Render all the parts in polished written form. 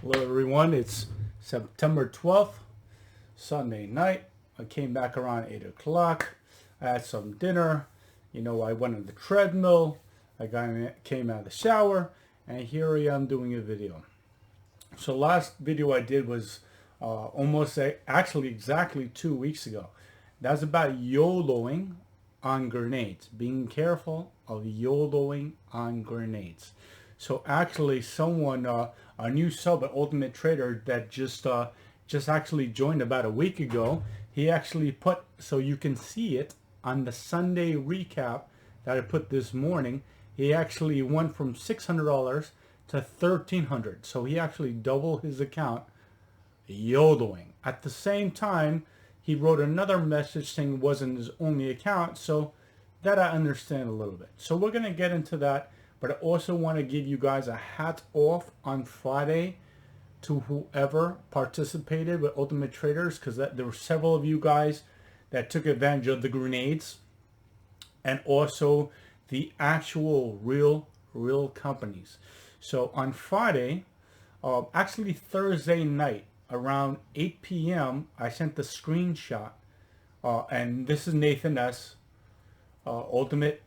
Hello everyone, it's September 12th, Sunday night. I came back around 8 o'clock. I had some dinner. I went on the treadmill. Came out of the shower, and here I am doing a video. So last video I did was actually exactly 2 weeks ago. That's about YOLOing on grenades. Being careful of YOLOing on grenades. So actually someone, a new sub at Ultimate Trader that just actually joined about a week ago, he actually put, so you can see it on the Sunday recap that I put this morning, he actually went from $600 to $1,300. So he actually doubled his account YOLOing. At the same time, he wrote another message saying it wasn't his only account, so that I understand a little bit. So we're going to get into that. But I also want to give you guys a hat off on Friday to whoever participated with Ultimate Traders, because there were several of you guys that took advantage of the grenades and also the actual real companies. So on Friday, actually Thursday night around 8 p.m. I sent the screenshot, and this is Nathan S. Ultimate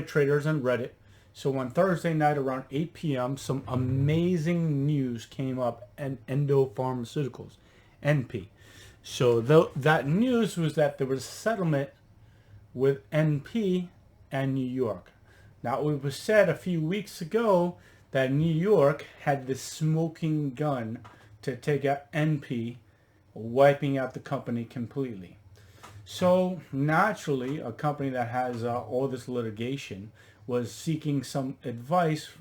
Traders on Reddit. So on Thursday night around 8 p.m., some amazing news came up in Endo Pharmaceuticals, NP. So that news was that there was a settlement with NP and New York. Now it was said a few weeks ago that New York had the smoking gun to take out NP, wiping out the company completely. So naturally, a company that has all this litigation was seeking some advice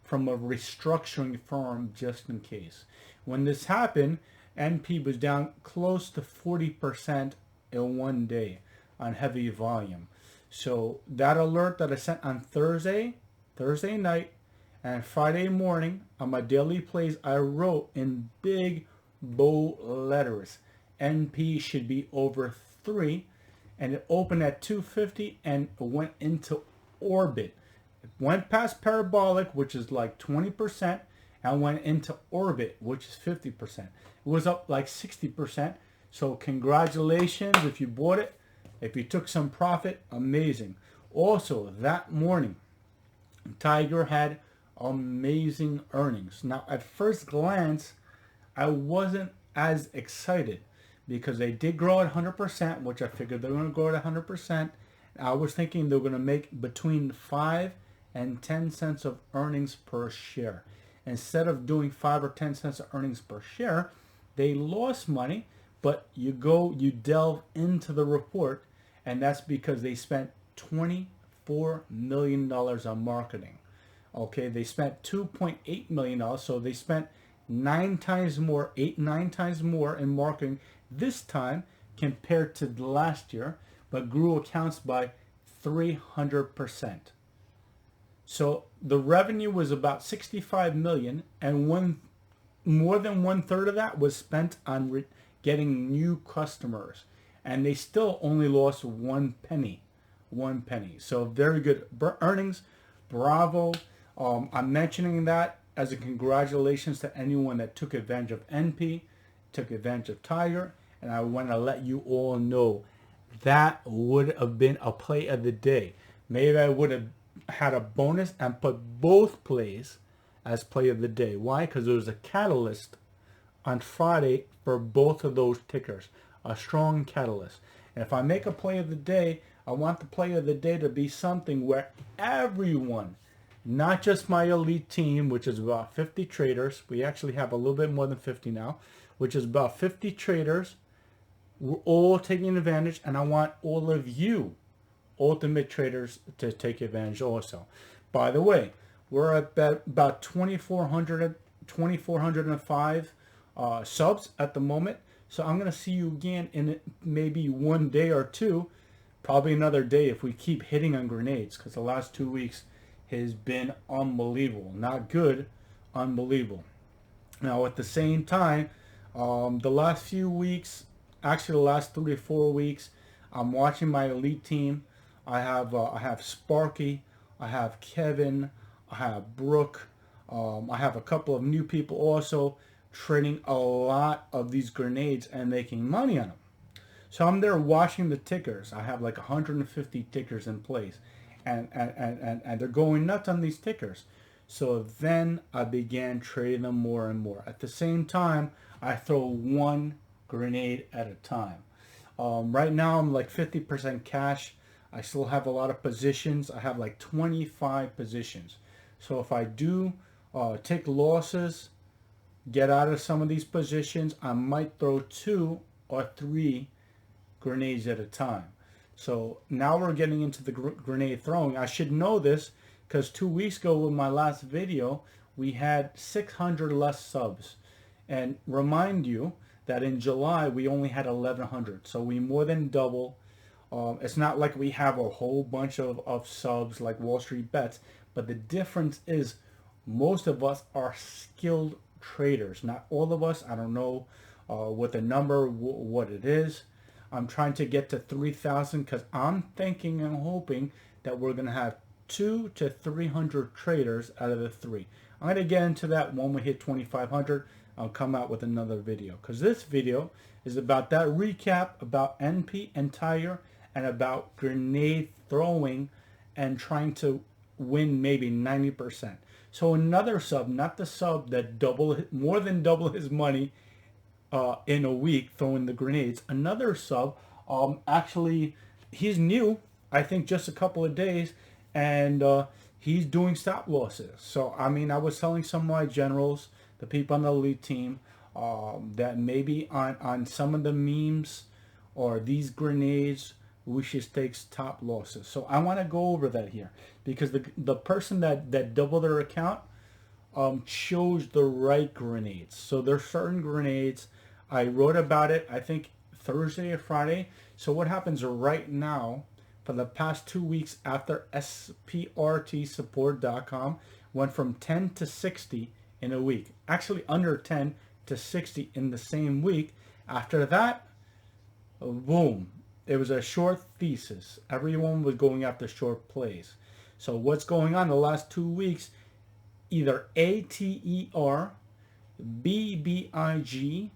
from a restructuring firm just in case. When this happened, NP was down close to 40% in one day on heavy volume. So that alert that I sent on Thursday night, and Friday morning on my daily plays, I wrote in big, bold letters, NP should be over 3, and it opened at 250 and went into orbit. It went past parabolic, which is like 20%, and went into orbit, which is 50%. It was up like 60%. So congratulations if you bought it. If you took some profit, amazing. Also, that morning, TIGR had amazing earnings. Now, at first glance, I wasn't as excited because they did grow at 100%, which I figured they were going to grow at 100%. I was thinking they were going to make between 5 and 10 cents of earnings per share. Instead of doing 5 or 10 cents of earnings per share, they lost money, but you delve into the report, and that's because they spent $24 million on marketing. Okay, they spent $2.8 million, so they spent 9 times more in marketing this time compared to last year, but grew accounts by 300%. So the revenue was about $65 million, and more than 1/3 of that was spent on getting new customers, and they still only lost 1 penny. So very good earnings. Bravo. I'm mentioning that as a congratulations to anyone that took advantage of NP, took advantage of TIGR, and I want to let you all know that would have been a play of the day. Maybe I would have had a bonus and put both plays as play of the day. Why? Because there was a catalyst on Friday for both of those tickers, a strong catalyst. And if I make a play of the day, I want the play of the day to be something where everyone, not just my elite team, which is about 50 traders, we actually have a little bit more than 50 now, which is about 50 traders, we're all taking advantage, and I want all of you Ultimate Traders to take advantage also. By the way, we're at about 2,405 subs at the moment. So I'm going to see you again in maybe one day or two, probably another day if we keep hitting on grenades, because the last 2 weeks has been unbelievable. Not good, unbelievable. Now at the same time, the last few weeks, actually the last 3 or 4 weeks, I'm watching my elite team. I have Sparky, I have Kevin, I have Brooke, I have a couple of new people also trading a lot of these grenades and making money on them. So I'm there watching the tickers. I have like 150 tickers in place, and they're going nuts on these tickers. So then I began trading them more and more. At the same time, I throw one grenade at a time. Right now, I'm like 50% cash. I still have a lot of positions. I have like 25 positions. So if I do take losses, get out of some of these positions, I might throw 2 or 3 grenades at a time. So now we're getting into the grenade throwing. I should know this because 2 weeks ago with my last video, we had 600 less subs. And remind you that in July, we only had 1,100. So we more than double. It's not like we have a whole bunch of subs like Wall Street Bets, but the difference is most of us are skilled traders. Not all of us. I don't know what the number, what it is. I'm trying to get to 3,000 because I'm thinking and hoping that we're going to have 200 to 300 traders out of the 3. I'm going to get into that when we hit 2,500. I'll come out with another video because this video is about that recap about ENDP and TIGR and about grenade throwing and trying to win maybe 90%. So another sub, not the sub that more than double his money in a week throwing the grenades. Another sub, actually, he's new, I think just a couple of days, and he's doing stop losses. So, I mean, I was telling some of my generals, the people on the elite team, that maybe on some of the memes or these grenades, we should take stop losses. So I want to go over that here because the person that doubled their account chose the right grenades. So there's certain grenades. I wrote about it, I think Thursday or Friday. So what happens right now for the past 2 weeks after sprtsupport.com went from 10 to 60 in a week. Actually under 10 to 60 in the same week. After that, boom. It was a short thesis. Everyone was going after short plays. So what's going on the last 2 weeks? Either ATER, BBIG,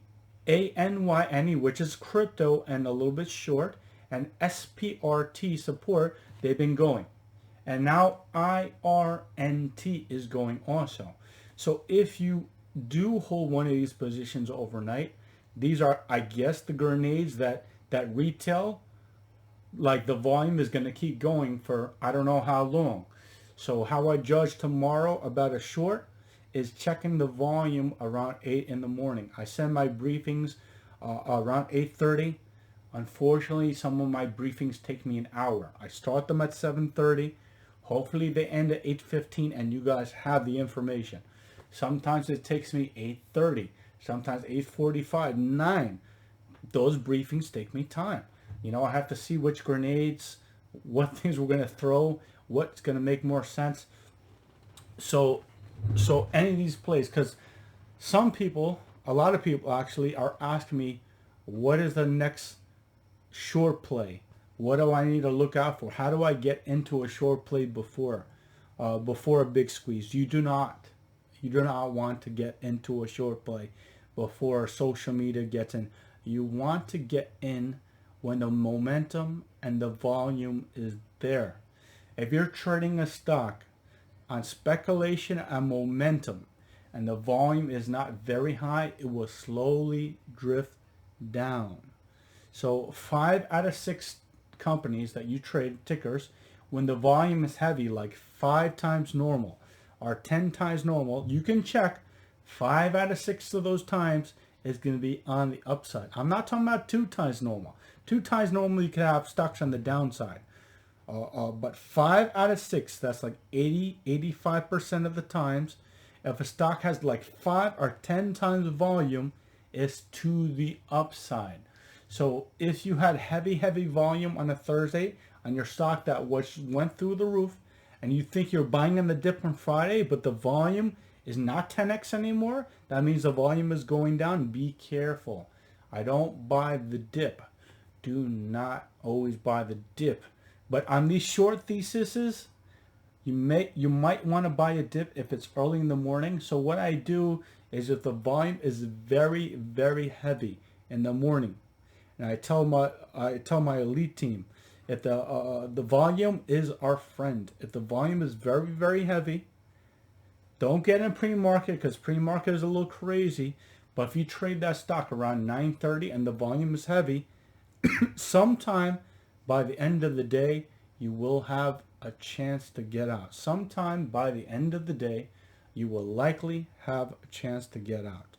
ANYNE, which is crypto and a little bit short, and SPRT support, they've been going. And now IRNT is going also. So if you do hold one of these positions overnight, these are, I guess, the grenades that retail, like the volume is going to keep going for I don't know how long. So how I judge tomorrow about a short is checking the volume around 8 in the morning. I send my briefings around 8:30. Unfortunately, some of my briefings take me an hour. I start them at 7:30. Hopefully they end at 8:15 and you guys have the information. Sometimes it takes me 8:30, sometimes 8:45, 9. Those briefings take me time. You know, I have to see which grenades, what things we're going to throw, what's going to make more sense. So any of these plays, because some people, a lot of people actually are asking me, what is the next short play? What do I need to look out for? How do I get into a short play before a big squeeze? You do not want to get into a short play before social media gets in. You want to get in when the momentum and the volume is there. If you're trading a stock on speculation and momentum and the volume is not very high, it will slowly drift down. So 5 out of 6 companies that you trade, tickers, when the volume is heavy, like 5 times normal or 10 times normal, you can check 5 out of 6 of those times is going to be on the upside. I'm not talking about 2 times normal. 2 times normal, you could have stocks on the downside. But 5 out of 6, that's like 85% of the times, if a stock has like 5 or 10 times volume, it's to the upside. So if you had heavy volume on a Thursday on your stock that went through the roof, and you think you're buying in the dip on Friday, but the volume is not 10x anymore, that means the volume is going down. Be careful. I don't buy the dip. Do not always buy the dip. But on these short theses, You might want to buy a dip if it's early in the morning. So what I do is if the volume is very, very heavy in the morning, and I tell my elite team, if the volume is our friend. If the volume is very, very heavy, don't get in pre-market because pre-market is a little crazy. But if you trade that stock around 9:30 and the volume is heavy, sometime by the end of the day, you will have a chance to get out. Sometime by the end of the day, you will likely have a chance to get out.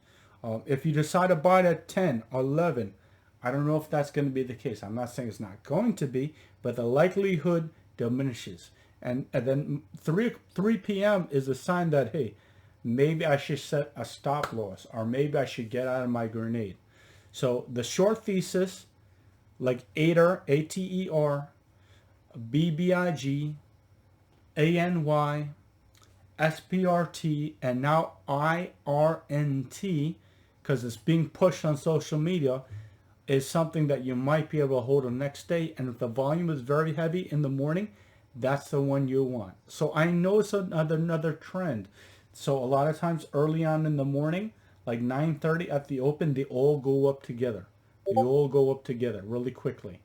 If you decide to buy it at 10 or 11, I don't know if that's going to be the case. I'm not saying it's not going to be, but the likelihood diminishes. And then 3 p.m. is a sign that, hey, maybe I should set a stop loss or maybe I should get out of my grenade. So the short thesis, like ATER, ATER, BBIG, ANY, SPRT, and now IRNT, because it's being pushed on social media, is something that you might be able to hold the next day. And if the volume is very heavy in the morning, that's the one you want. So I know it's another trend. So a lot of times early on in the morning, like 9:30 at the open, they all go up together. They all go up together really quickly.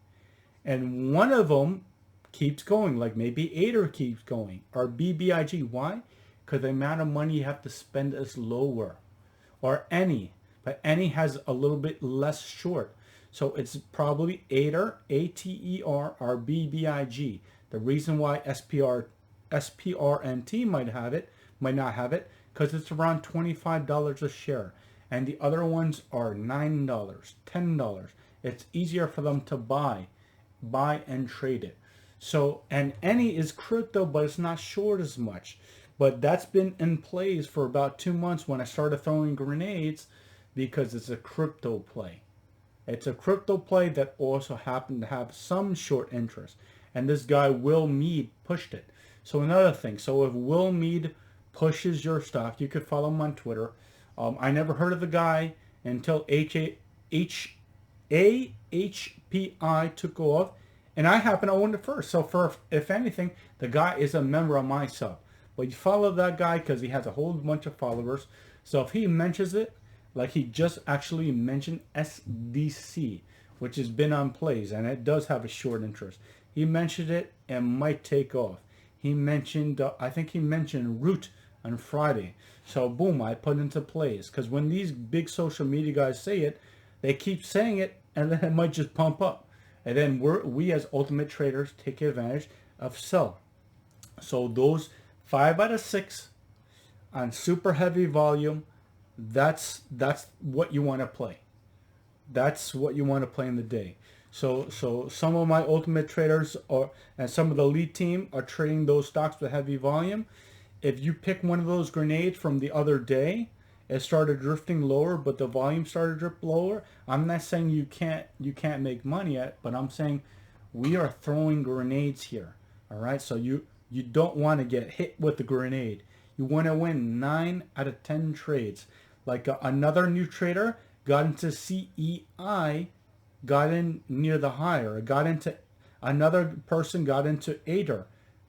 And one of them keeps going, like maybe ATER keeps going, or BBIG. Why? Because the amount of money you have to spend is lower. Or any, but any has a little bit less short. So it's probably ATER, ATER, or BBIG. The reason why SPRNT might not have it, because it's around $25 a share. And the other ones are $9, $10. It's easier for them to buy and trade it. So, and any is crypto, but it's not short as much. But that's been in place for about 2 months when I started throwing grenades, because it's a crypto play. It's a crypto play that also happened to have some short interest. And this guy, Will Mead, pushed it. So another thing, so if Will Mead pushes your stock, you could follow him on Twitter. I never heard of the guy until AHPI took off. And I happen to own it first. So if anything, the guy is a member of my sub. But you follow that guy because he has a whole bunch of followers. So if he mentions it, like he just actually mentioned SDC, which has been on plays, and it does have a short interest. He mentioned it and might take off. He mentioned, I think he mentioned Root on Friday. So boom, I put into plays. Because when these big social media guys say it, they keep saying it, and then it might just pump up. And then we as ultimate traders take advantage of sell. So those 5 out of 6 on super heavy volume, that's what you want to play. That's what you want to play in the day. So some of my ultimate traders and some of the lead team are trading those stocks with heavy volume. If you pick one of those grenades from the other day, it started drifting lower, but the volume started to drift lower. I'm not saying you can't make money yet, but I'm saying we are throwing grenades here. All right, so you don't want to get hit with the grenade. You want to win 9 out of 10 trades. Like another new trader got into CEI, got in near the high, or another person got into ATER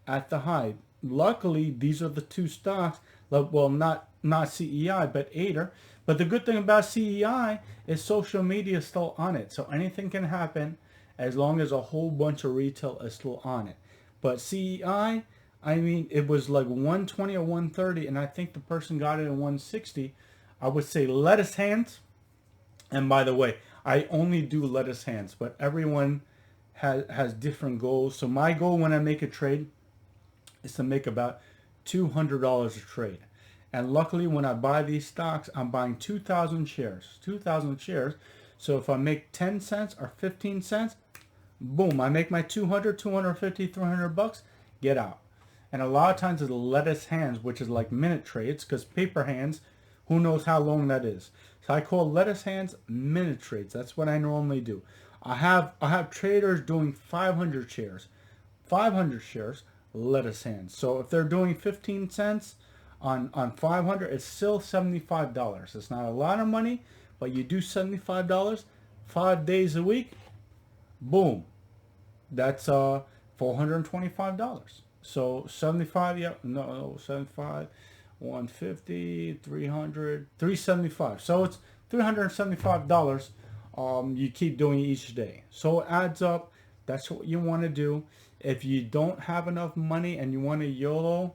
at the high. Luckily, these are the two stocks. Well, not CEI, but ATER. But the good thing about CEI is social media is still on it. So anything can happen as long as a whole bunch of retail is still on it. But CEI, I mean, it was like 120 or 130, and I think the person got it at 160. I would say lettuce hands. And by the way, I only do lettuce hands, but everyone has different goals. So my goal when I make a trade is to make about $200 a trade. And luckily, when I buy these stocks, I'm buying 2,000 shares. 2,000 shares. So if I make 10 cents or 15 cents, boom, I make my 200, 250, 300 bucks, get out. And a lot of times it's lettuce hands, which is like minute trades, because paper hands, who knows how long that is. So I call lettuce hands minute trades. That's what I normally do. I have traders doing 500 shares. 500 shares, lettuce hands. So if they're doing 15 cents on 500, it's still $75. It's not a lot of money, but you do $75 5 days a week, boom, that's $425. So 75, yeah, no, 75, 150, 300, 375. So it's $375. You keep doing each day. So it adds up. That's what you want to do. If you don't have enough money and you want to YOLO,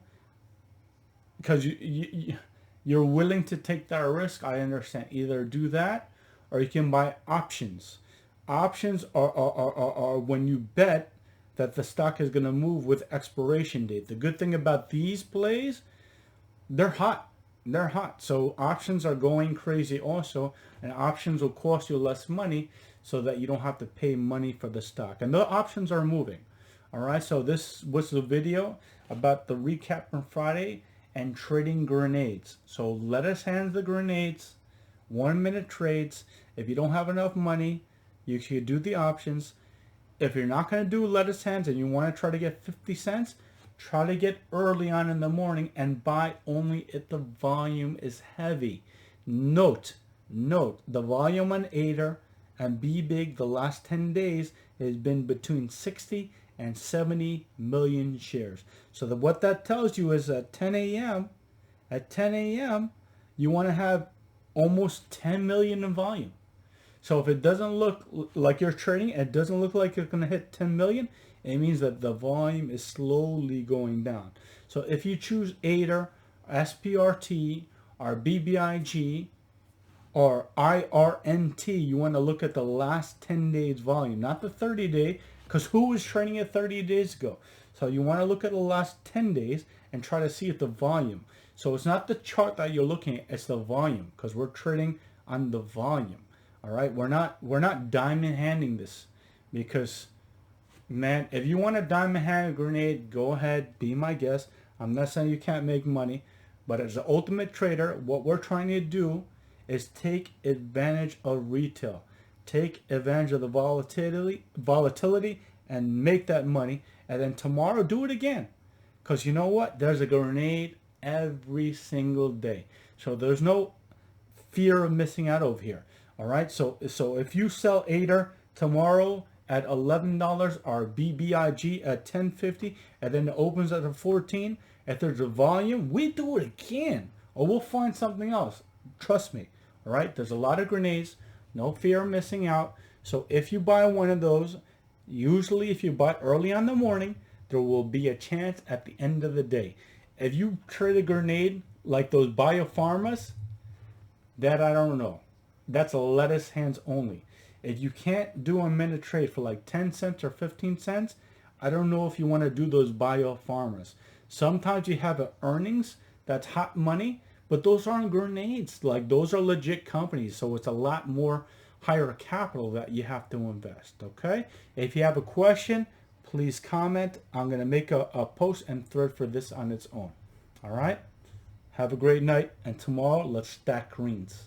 because you're willing to take that risk, I understand. Either do that or you can buy options. Options are when you bet that the stock is going to move with expiration date. The good thing about these plays, they're hot. They're hot. So options are going crazy also, and options will cost you less money so that you don't have to pay money for the stock. And the options are moving. All right, so this was the video about the recap from Friday and trading grenades. So let us hand the grenades, 1 minute trades. If you don't have enough money, you should do the options. If you're not going to do lettuce hands and you want to try to get 50 cents, try to get early on in the morning and buy only if the volume is heavy. Note, the volume on ADR and B Big the last 10 days has been between 60 and 70 million shares. So what that tells you is at 10 a.m., you want to have almost 10 million in volume. So if it doesn't look like you're trading, it doesn't look like you're going to hit 10 million, it means that the volume is slowly going down. So if you choose ADR, SPRT, or BBIG, or IRNT, you want to look at the last 10 days volume, not the 30 day, because who was trading it 30 days ago? So you want to look at the last 10 days and try to see if the volume. So it's not the chart that you're looking at, it's the volume, because we're trading on the volume. All right, we're not diamond handing this, because man, if you want a diamond hand grenade, go ahead, be my guest. I'm not saying you can't make money, but as an ultimate trader, what we're trying to do is take advantage of retail, take advantage of the volatility, and make that money. And then tomorrow, do it again, because you know what? There's a grenade every single day, so there's no fear of missing out over here. All right, so if you sell ADR tomorrow at $11 or BBIG at $10.50, and then it opens at a 14, if there's a volume, we do it again, or we'll find something else. Trust me. All right, there's a lot of grenades, no fear of missing out. So if you buy one of those, usually if you buy early on the morning, there will be a chance at the end of the day. If you trade a grenade like those biopharmas, that I don't know. That's a lettuce hands only. If you can't do a minute trade for like 10 cents or 15 cents, I don't know if you want to do those biopharmas. Sometimes you have earnings that's hot money, but those aren't grenades. Like, those are legit companies, so it's a lot more higher capital that you have to invest. Okay, if you have a question, please comment. I'm going to make a post and thread for this on its own. All right, have a great night, and tomorrow let's stack greens.